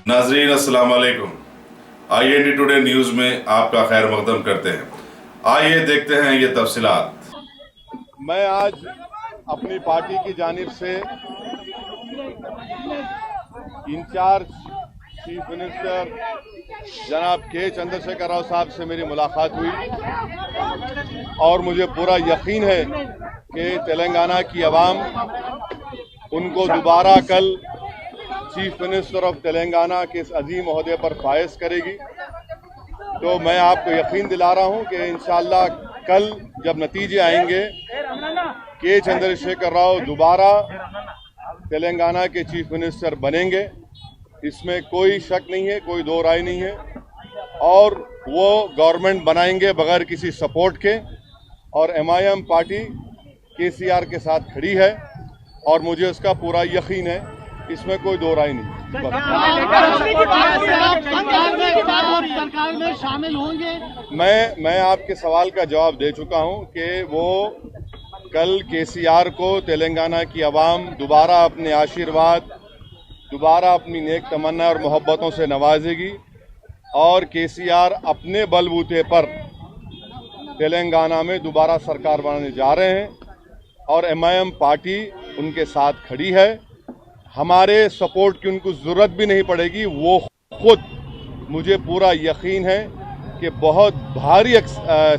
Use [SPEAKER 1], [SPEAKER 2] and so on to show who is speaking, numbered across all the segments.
[SPEAKER 1] नाजरीन अस्सलाम वालेकुम। IND टुडे न्यूज़ में आपका खैर मकदम करते हैं। आइए देखते हैं ये तफसीलात।
[SPEAKER 2] मैं आज अपनी पार्टी की जानिब से इंचार्ज चीफ मिनिस्टर जनाब के चंद्रशेखर राव साहब से मेरी मुलाकात हुई और मुझे पूरा यकीन है कि तेलंगाना की आवाम उनको दोबारा कल चीफ मिनिस्टर ऑफ तेलंगाना के इस अजीम ओहदे पर फायज करेगी। तो मैं आपको यकीन दिला रहा हूं कि इंशाअल्लाह कल जब नतीजे आएंगे के चंद्रशेखर राव दोबारा तेलंगाना के चीफ मिनिस्टर बनेंगे, इसमें कोई शक नहीं है, कोई दो राय नहीं है। और वो गवर्नमेंट बनाएंगे बगैर किसी सपोर्ट के और MIM पार्टी KCR के साथ खड़ी है और मुझे उसका पूरा यकीन है, इसमें कोई दो राय नहीं।
[SPEAKER 3] सरकार में शामिल होंगे?
[SPEAKER 2] मैं आपके सवाल का जवाब दे चुका हूं कि वो कल KCR को तेलंगाना की आवाम दोबारा अपने आशीर्वाद, दोबारा अपनी नेक तमन्ना और मोहब्बतों से नवाजेगी और KCR अपने बलबूते पर तेलंगाना में दोबारा सरकार बनाने जा रहे हैं और MIM पार्टी उनके साथ खड़ी है। हमारे सपोर्ट की उनको जरूरत भी नहीं पड़ेगी, वो खुद, मुझे पूरा यकीन है कि बहुत भारी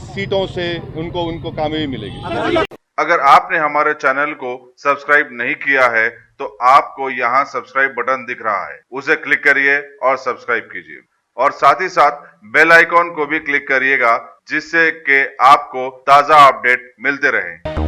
[SPEAKER 2] सीटों से उनको कामयाबी मिलेगी।
[SPEAKER 1] अगर आपने हमारे चैनल को सब्सक्राइब नहीं किया है तो आपको यहाँ सब्सक्राइब बटन दिख रहा है, उसे क्लिक करिए और सब्सक्राइब कीजिए और साथ ही साथ बेल आइकॉन को भी क्लिक करिएगा जिससे कि आपको ताज़ा अपडेट मिलते रहें।